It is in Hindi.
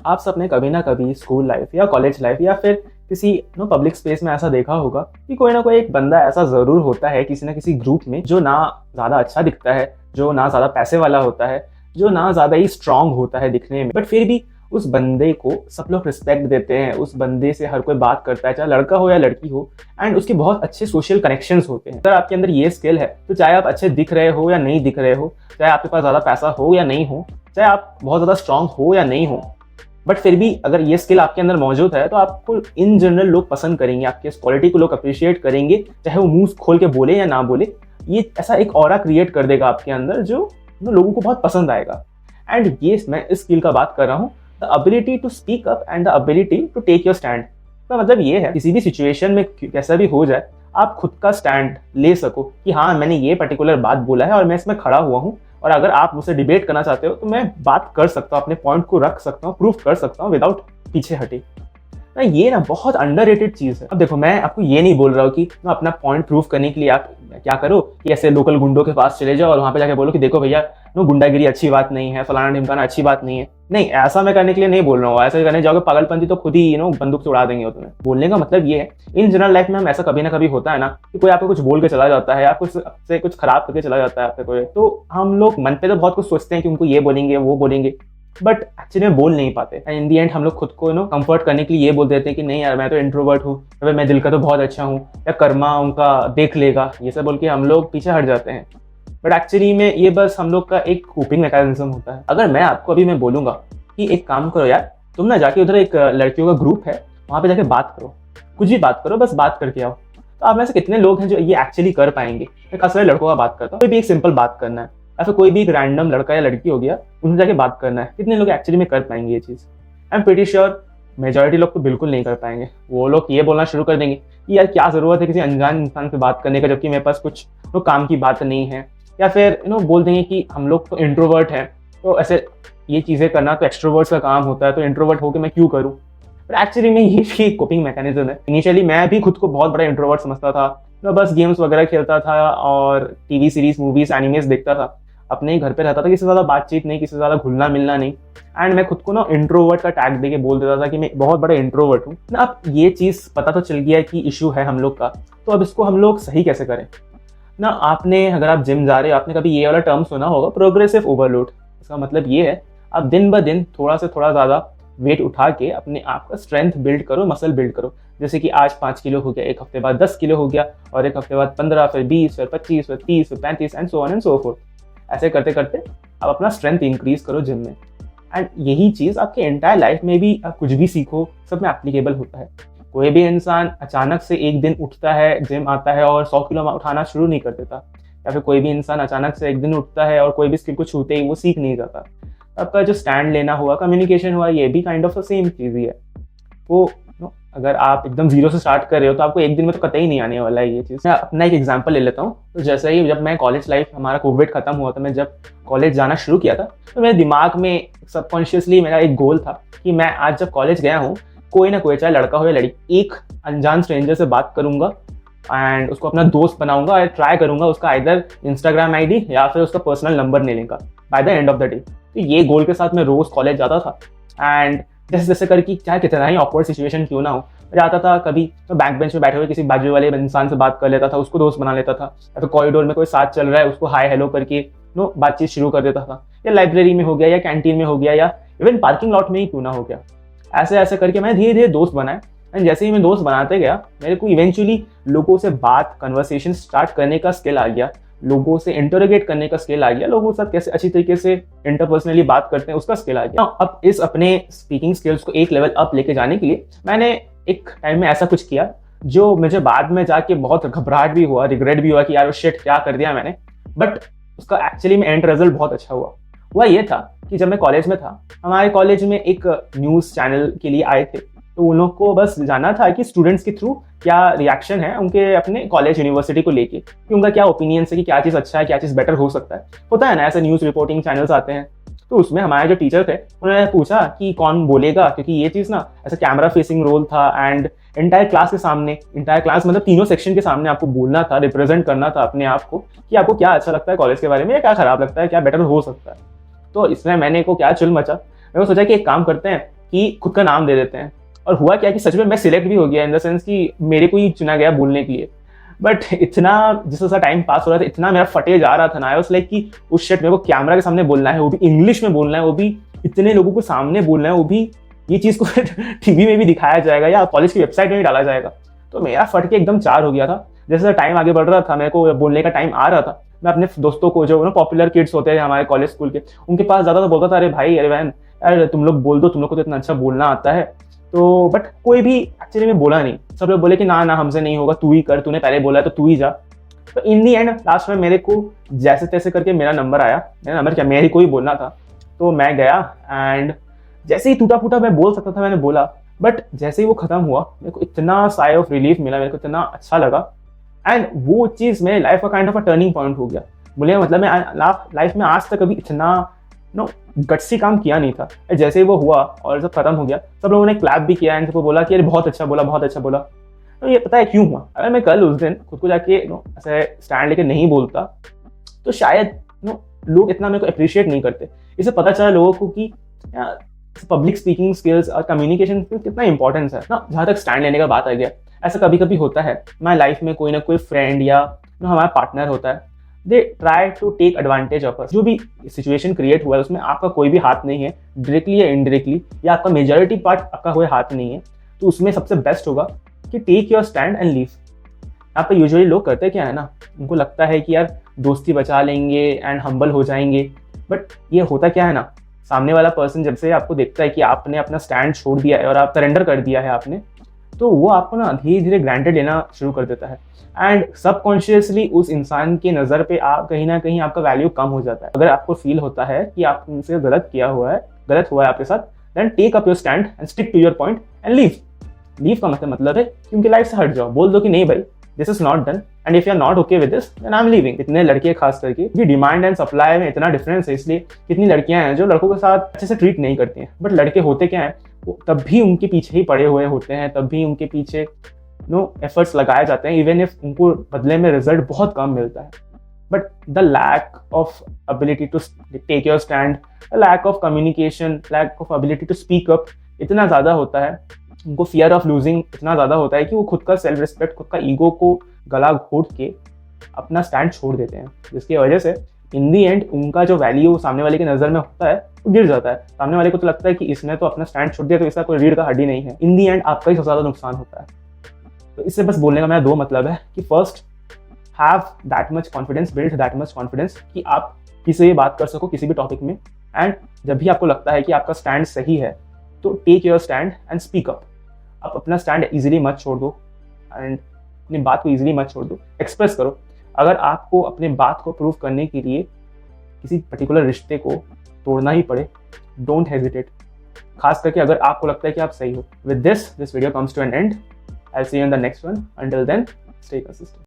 आप सबने कभी ना कभी स्कूल लाइफ या कॉलेज लाइफ या फिर किसी पब्लिक स्पेस में ऐसा देखा होगा कि कोई ना कोई एक बंदा ऐसा जरूर होता है किसी ना किसी ग्रुप में, जो ना ज्यादा अच्छा दिखता है, जो ना ज्यादा पैसे वाला होता है, जो ना ज्यादा ही स्ट्रांग होता है दिखने में, बट फिर भी उस बंदे को सब लोग रिस्पेक्ट देते हैं। उस बंदे से हर कोई बात करता है, चाहे लड़का हो या लड़की हो, एंड उसके बहुत अच्छे सोशल कनेक्शंस होते हैं। अगर आपके अंदर ये स्किल है तो चाहे आप अच्छे दिख रहे हो या नहीं दिख रहे हो, चाहे आपके पास ज्यादा पैसा हो या नहीं हो, चाहे आप बहुत ज्यादा स्ट्रांग हो या नहीं हो, बट फिर भी अगर ये स्किल आपके अंदर मौजूद है तो आपको इन जनरल लोग पसंद करेंगे, आपकी इस क्वालिटी को लोग अप्रिशिएट करेंगे, चाहे वो मुंह खोल के बोले या ना बोले। ये ऐसा एक ऑरा क्रिएट कर देगा आपके अंदर जो लोगों को बहुत पसंद आएगा। एंड ये मैं इस स्किल का बात कर रहा हूँ, the ability to speak up and the ability to take your stand. तो मतलब ये है, किसी भी सिचुएशन में कैसा भी हो जाए, आप खुद का स्टैंड ले सको कि हाँ, मैंने ये पर्टिकुलर बात बोला है और मैं इसमें खड़ा हुआ हूँ, और अगर आप मुझसे डिबेट करना चाहते हो तो मैं बात कर सकता हूँ, अपने पॉइंट को रख सकता हूँ, प्रूफ कर सकता हूँ विदाउट पीछे हटे। ना ये ना बहुत अंडररेटेड चीज है। अब देखो, मैं आपको ये नहीं बोल रहा हूँ कि अपना पॉइंट प्रूफ करने के लिए आप क्या करो कि ऐसे लोकल गुंडों के पास चले जाओ और वहां पे जाके बोलो कि देखो भैया, गुंडागिरी अच्छी बात नहीं है, फलाना ढिमकाना अच्छी बात नहीं है। नहीं, ऐसा मैं करने के लिए नहीं बोल रहा हूँ। ऐसा करने जाओगे पागलपंती तो खुद ही बंदूक से उड़ा देंगे वो तुम्हें। बोलने का मतलब ये है, इन जनरल लाइफ में हम ऐसा कभी ना कभी होता है ना कि कोई आपको कुछ बोल के चला जाता है या कुछ खराब करके चला जाता है आपसे कोई, तो हम लोग मन पे तो बहुत कुछ सोचते हैं कि उनको ये बोलेंगे वो बोलेंगे, बट एक्चुअली में बोल नहीं पाते। एंड इन दी एंड हम लोग खुद को कंफर्ट करने के लिए ये बोल देते हैं कि नहीं यार, मैं तो इंट्रोवर्ट हूँ, मैं दिल का तो बहुत अच्छा हूँ, या कर्मा उनका देख लेगा, ये सब बोल के हम लोग पीछे हट जाते हैं। बट एक्चुअली में ये बस हम लोग का एक कोपिंग मैकेनिज्म होता है। अगर मैं आपको अभी मैं बोलूंगा कि एक काम करो यार, तुम ना जाके उधर एक लड़कियों का ग्रुप है, वहां पे जाके बात करो, कुछ भी बात करो, बस बात करके आओ, तो आप में से कितने लोग हैं जो ये एक्चुअली कर पाएंगे? मैं खास लड़कों का बात करता हूँ। कोई भी एक सिंपल बात करना है, या फिर कोई भी एक रैंडम लड़का या लड़की हो गया, उनसे जाके बात करना है, कितने लोग एक्चुअली में कर पाएंगे ये चीज़? I am pretty sure majority लोग तो बिल्कुल नहीं कर पाएंगे। वो लोग ये बोलना शुरू कर देंगे कि यार क्या ज़रूरत है किसी अनजान इंसान से बात करने का, जबकि मेरे पास कुछ काम की बात नहीं है, या फिर बोल देंगे कि हम लोग तो इंट्रोवर्ट हैं, तो ऐसे ये चीज़ें करना तो एक्सट्रोवर्ट्स का काम होता है, तो इंट्रोवर्ट होकर मैं क्यों करूँ? बट एक्चुअली में ये भी कोपिंग मैकेनिज्म है। इनिशियली मैं भी खुद को बहुत बड़ा इंट्रोवर्ट समझता था, मैं बस गेम्स वगैरह खेलता था और टीवी सीरीज, मूवीज, एनिमेस देखता था, अपने ही घर पे रहता था, किसी से ज़्यादा बातचीत नहीं, किसी से ज़्यादा घुलना मिलना नहीं। एंड मैं खुद को इंट्रोवर्ट का टैग देके बोल देता था कि मैं बहुत बड़ा इंट्रोवर्ट हूँ ना। अब ये चीज़ पता तो चल गया कि इशू है हम लोग का, तो अब इसको हम लोग सही कैसे करें ना? आपने, अगर आप जिम जा रहे हो, आपने कभी ये वाला टर्म सुना होगा, प्रोग्रेसिव ओवरलोड। इसका मतलब ये है, आप दिन ब दिन थोड़ा से थोड़ा ज़्यादा वेट उठा के अपने आप का स्ट्रेंथ बिल्ड करो, मसल बिल्ड करो। जैसे कि आज 5 किलो हो गया, एक हफ्ते बाद 10 किलो हो गया, और एक हफ्ते बाद 15, फिर 20, फिर 25, फिर 30, फिर 35, and so on and so fourth. ऐसे करते करते आप अपना स्ट्रेंथ इंक्रीज करो जिम में। एंड यही चीज़ आपके एंटायर लाइफ में भी, आप कुछ भी सीखो, सब में एप्लीकेबल होता है। कोई भी इंसान अचानक से एक दिन उठता है, जिम आता है और 100 किलो उठाना शुरू नहीं कर देता, या फिर कोई भी इंसान अचानक से एक दिन उठता है और कोई भी स्किल को छूते ही वो सीख नहीं जाता। आपका जो स्टैंड लेना हुआ, कम्युनिकेशन हुआ, ये भी काइंड ऑफ सेम चीज़ ही है। वो अगर आप एकदम जीरो से स्टार्ट कर रहे हो तो आपको एक दिन में तो कतई नहीं आने वाला है ये चीज़। मैं अपना एक एग्जांपल ले लेता हूँ। तो जैसे ही जब मैं कॉलेज लाइफ, हमारा कोविड खत्म हुआ था, मैं जब कॉलेज जाना शुरू किया था, तो मेरे दिमाग में सबकॉन्शियसली मेरा एक गोल था कि मैं आज जब कॉलेज गया हूँ, कोई ना कोई, चाहे लड़का हो या लड़की, एक अनजान स्ट्रेंजर से बात करूंगा एंड उसको अपना दोस्त बनाऊंगा और ट्राई करूंगा उसका आइदर इंस्टाग्राम आईडी या फिर उसका पर्सनल नंबर ले लेगा by the end of the day. तो ये गोल के साथ मैं रोज कॉलेज जाता था, एंड जैसे जैसे करके, चाहे कितना ही ऑकवर्ड सिचुएशन क्यों ना हो, मैं जाता था। कभी तो बैक बेंच में बैठे हुए किसी बाजू वाले इंसान से बात कर लेता था, उसको दोस्त बना लेता था, या फिर कॉरिडोर में कोई साथ चल रहा है, उसको हाय हेलो करके बातचीत शुरू कर देता था, या लाइब्रेरी में हो गया, या कैंटीन में हो गया, या इवन पार्किंग लॉट में ही क्यों ना हो गया। ऐसे ऐसे करके मैं धीरे धीरे दोस्त बनाए, एंड जैसे ही मैं दोस्त बनाते गया, मेरे को इवेंचुअली लोगों से बात, कन्वर्सेशन स्टार्ट करने का स्किल आ गया, लोगों से इंटरोगेट करने का स्किल आ गया, लोगों के साथ कैसे अच्छी तरीके से इंटरपर्सनली बात करते हैं उसका स्किल आ गया। अब इस अपने स्पीकिंग स्किल्स को एक लेवल अप लेके जाने के लिए मैंने एक टाइम में ऐसा कुछ किया जो मुझे बाद में जाके बहुत घबराहट भी हुआ, रिग्रेट भी हुआ कि यार शिट क्या कर दिया मैंने, बट उसका एक्चुअली में एंड रिजल्ट बहुत अच्छा हुआ। हुआ ये था कि जब मैं कॉलेज में था, हमारे कॉलेज में एक न्यूज़ चैनल के लिए आए थे, तो उन लोग को बस जाना था कि स्टूडेंट्स के थ्रू क्या रिएक्शन है उनके अपने कॉलेज यूनिवर्सिटी को लेके, कि उनका क्या ओपिनियन है कि क्या चीज़ अच्छा है, क्या चीज़ बेटर हो सकता है। होता है ना, ऐसे न्यूज़ रिपोर्टिंग चैनल्स आते हैं, तो उसमें हमारे जो टीचर थे उन्होंने पूछा कि कौन बोलेगा, क्योंकि ये चीज़ ना ऐसा कैमरा फेसिंग रोल था, एंड इंटायर क्लास के सामने, इंटायर क्लास मतलब तीनों सेक्शन के सामने आपको बोलना था, रिप्रेजेंट करना था अपने आप को कि आपको क्या अच्छा लगता है कॉलेज के बारे में, या क्या खराब लगता है, क्या बेटर हो सकता है। तो इसमें मैंने को क्या चुल मचा, मैंने सोचा कि एक काम करते हैं, कि खुद का नाम दे देते हैं। और हुआ क्या कि सच में मैं सिलेक्ट भी हो गया, इन द सेंस कि मेरे को ही चुना गया बोलने के लिए। बट इतना जिस सा टाइम पास हो रहा था, इतना मेरा फटे जा रहा था ना, आई वाज लाइक कि उस शिट मेरे को कैमरा के सामने बोलना है, वो भी इंग्लिश में बोलना है, वो भी इतने लोगों को सामने बोलना है, वो भी ये चीज़ को टीवी में भी दिखाया जाएगा या कॉलेज की वेबसाइट में भी डाला जाएगा। तो मेरा फट के एकदम चार हो गया था। जैसे टाइम आगे बढ़ रहा था, मेरे को बोलने का टाइम आ रहा था, मैं अपने दोस्तों को, जो पॉपुलर किड्स होते हैं हमारे कॉलेज स्कूल के, उनके पास ज़्यादा तो बोलता था, अरे भाई, अरे बहन, अरे तुम लोग बोल दो, तुम लोग को तो इतना अच्छा बोलना आता है। तो बट कोई भी एक्चुअली में बोला नहीं। सब लोग बोले कि ना ना, हमसे नहीं होगा, तू ही कर, तूने पहले बोला है तो तू ही जा। तो इन दी एंड लास्ट में मेरे को जैसे तैसे करके मेरा नंबर आया। मेरा नंबर क्या, मेरे को ही बोलना था। तो मैं गया एंड जैसे ही टूटा फूटा मैं बोल सकता था, मैंने बोला। बट जैसे ही वो खत्म हुआ, मेरे को इतना साई ऑफ रिलीफ मिला, मेरे को इतना अच्छा लगा। एंड वो चीज़ मेरे लाइफ का kind of a turning point हो गया। बोले मतलब मैं लाइफ में आज तक कभी इतना गट्सी काम किया नहीं था। जैसे ही वो हुआ और जब खत्म हो गया, सब लोगों ने क्लैप भी किया एंड सबको बोला कि अरे बहुत अच्छा बोला, बहुत अच्छा बोला। तो ये पता है क्यों हुआ? अगर मैं कल उस दिन खुद को जाके ऐसे स्टैंड लेके नहीं बोलता, तो शायद लोग इतना मेरे को अप्रिशिएट नहीं करते। इससे पता चला लोगों को कि पब्लिक स्पीकिंग स्किल्स और कम्युनिकेशन स्किल्स कितना इंपॉर्टेंस है ना। जहाँ तक स्टैंड लेने का बात आ गया, ऐसा कभी कभी होता है हमारी लाइफ में, कोई ना कोई फ्रेंड या हमारा पार्टनर होता है, they try to take advantage of us. जो भी सिचुएशन क्रिएट हुआ है उसमें आपका कोई भी हाथ नहीं है, डायरेक्टली या इनडायरेक्टली, या आपका मेजॉरिटी पार्ट आपका कोई हाथ नहीं है। तो उसमें सबसे बेस्ट होगा कि take your stand and leave. यहाँ पे यूजुअली लोग करते क्या है ना, उनको लगता है कि यार दोस्ती बचा लेंगे एंड हम्बल हो जाएंगे। बट ये होता क्या है ना, सामने वाला पर्सन जब से आपको देखता है कि आपने अपना स्टैंड छोड़ दिया है और आप सरेंडर कर दिया है आपने, तो वो आपको ना धीरे धीरे ग्रांटेड लेना शुरू कर देता है। एंड सबकॉन्शियसली उस इंसान की नज़र पे आप कहीं ना कहीं आपका वैल्यू कम हो जाता है। अगर आपको फील होता है कि आपसे गलत हुआ है आपके साथ, then take up your stand and stick to your point and leave. Leave का मतलब है कि उनकी लाइफ से हट जाओ, बोल दो कि नहीं भाई, this is not done and if you are not okay with this then I am leaving. इतने लड़के खास करके, कि डिमांड एंड सप्लाई में इतना डिफरेंस है, इसलिए कितनी लड़कियां हैं जो लड़कों के साथ अच्छे से ट्रीट नहीं करती हैं। बट लड़के होते क्या हैं, वो तब भी उनके पीछे ही पड़े हुए होते हैं, तब भी उनके पीछे एफर्ट्स लगाए जाते हैं, इवन इफ उनको बदले में रिजल्ट बहुत कम मिलता है। But the lack of ability to take your stand, the lack of communication, lack of ability to speak up इतना ज़्यादा होता है, उनको फियर ऑफ लूजिंग इतना ज़्यादा होता है कि वो खुद का सेल्फ रिस्पेक्ट, खुद का ईगो को गला घोट के अपना स्टैंड छोड़ देते हैं, जिसकी वजह से इन दी एंड उनका जो वैल्यू सामने वाले की नज़र में होता है वो गिर जाता है। सामने वाले को तो लगता है कि इसने तो अपना स्टैंड छोड़ दिया, तो इसका कोई रीढ़ का हड्डी नहीं है। इन दी एंड आपका ही सबसे ज़्यादा नुकसान होता है। तो इससे बस बोलने का मेरा दो मतलब है कि first, have that much confidence, build that much confidence कि आप किसी से बात कर सको किसी भी टॉपिक में। एंड जब भी आपको लगता है कि आपका स्टैंड सही है, तो take your stand and speak up. आप अपना स्टैंड इजीली मत छोड़ दो एंड अपनी बात को इजीली मत छोड़ दो, एक्सप्रेस करो। अगर आपको अपने बात को प्रूव करने के लिए किसी पर्टिकुलर रिश्ते को तोड़ना ही पड़े, डोंट हेजिटेट, खास करके अगर आपको लगता है कि आप सही हो। With this video comes to an end. I'll see you in the next one. Until then, stay consistent.